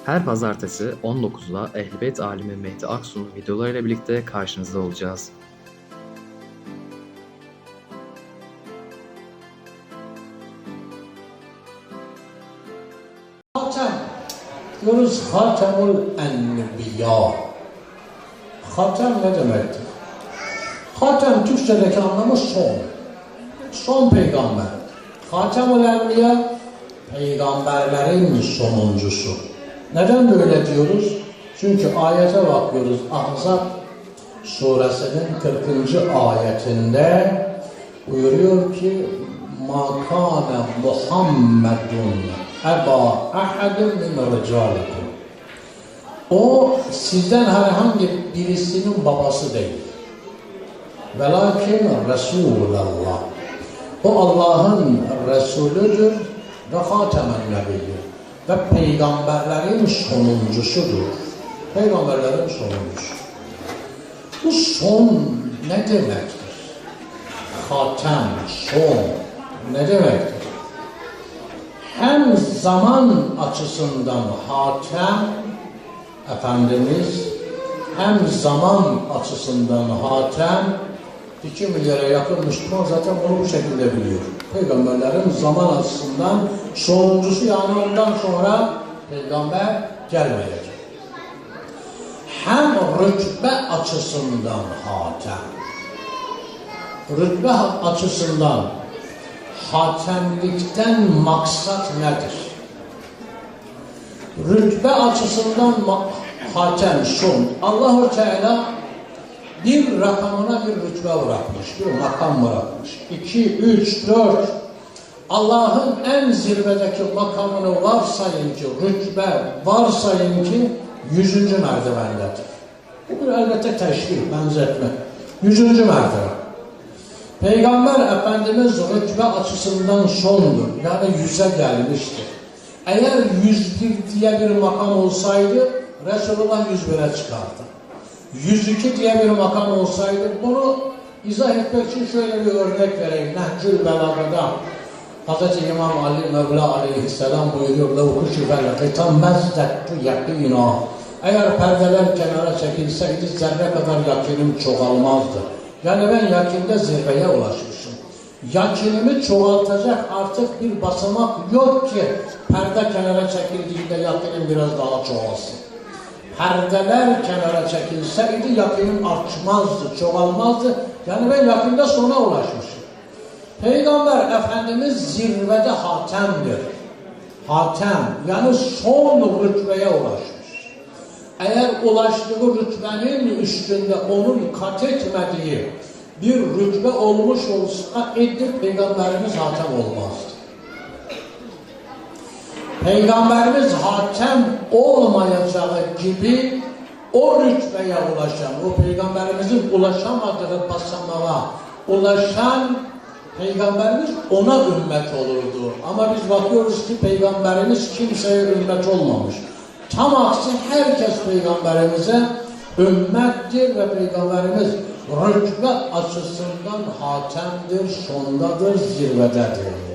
Her pazartesi 19'da Ehl-i alimi Mehdi Aksu'nun videolarıyla birlikte karşınızda olacağız. Hatem diyoruz, Hatemul Enbiya. Hatem ne demektir? Hatem Türkçedeki anlamı son. Son peygamber. Hatemul Enbiya, peygamberlerin sonuncusu. Neden böyle diyoruz? Çünkü ayete bakıyoruz. Ahzab suresinin 40. ayetinde buyuruyor ki مَا كَانَ مُحَمَّدٌ اَبَا اَحَدٍ مِنْ رِجَالِكُمْ. O sizden herhangi birisinin babası değil. وَلَكِنْ Resulullah. O Allah'ın Resulüdür ve Hatemen Nebiyyir. Ve peygamberlerin sonuncusudur. Peygamberlerin sonuncusu. Bu son ne demektir? Hatem, son ne demektir? Hem zaman açısından Hatem Efendimiz, hem zaman açısından Hatem, 2 milyara yakın Müslüman zaten bunu bu şekilde biliyor. Peygamberlerin zaman açısından sonuncusu, yani ondan sonra peygamber gelmeyecek. Hem rütbe açısından Hatem. Rütbe açısından hatemlikten maksat nedir? Rütbe açısından hatem, son. Allah-u Teala bir rakamına bir rütbe bırakmış, bir makam bırakmış. 2, 3, 4. Allah'ın en zirvedeki makamını varsayın ki, rütbe varsayın ki 100. merdivendedir. Bu bir elbette teşbih, benzetme. 100. merdiven. Peygamber Efendimiz rütbe açısından sondur. Yani 100'e gelmiştir. Eğer 101 diye bir makam olsaydı Resulullah 101'e çıkardı. 102 diye bir makam olsaydı, bunu izah etmek için şöyle bir örnek vereyim. Nehcül Belaga'da Hz. İmam Ali Mevla aleyhisselam buyuruyor: لَوْ كُشِفَ الْقِتَمْ مَزْدَكْتُ يَقِينًا. Eğer perdeler kenara çekilseydi zerre kadar yakinim çoğalmazdı. Yani ben yakinde zirveye ulaşmışım. Yakinimi çoğaltacak artık bir basamak yok ki perde kenara çekildiğinde yakinim biraz daha çoğalsın. Perdeler kenara çekilseydi yakinim artmazdı, çoğalmazdı. Yani ben yakında sona ulaşmışım. Peygamber Efendimiz zirvede hatemdir. Hatem, yani son rütbeye ulaşmış. Eğer ulaştığı rütbenin üstünde onun kat etmediği bir rütbe olmuş olsa Peygamberimiz hatem olmazdı. Peygamberimiz hatem olmayacağı gibi o rütbeye ulaşan, o Peygamberimizin ulaşamadığı basamağa ulaşan Peygamberimiz ona ümmet olurdu. Ama biz bakıyoruz ki Peygamberimiz kimseye ümmet olmamış. Tam aksi herkes Peygamberimize ümmettir ve Peygamberimiz rütbe açısından hatemdir, sondadır, zirvededir.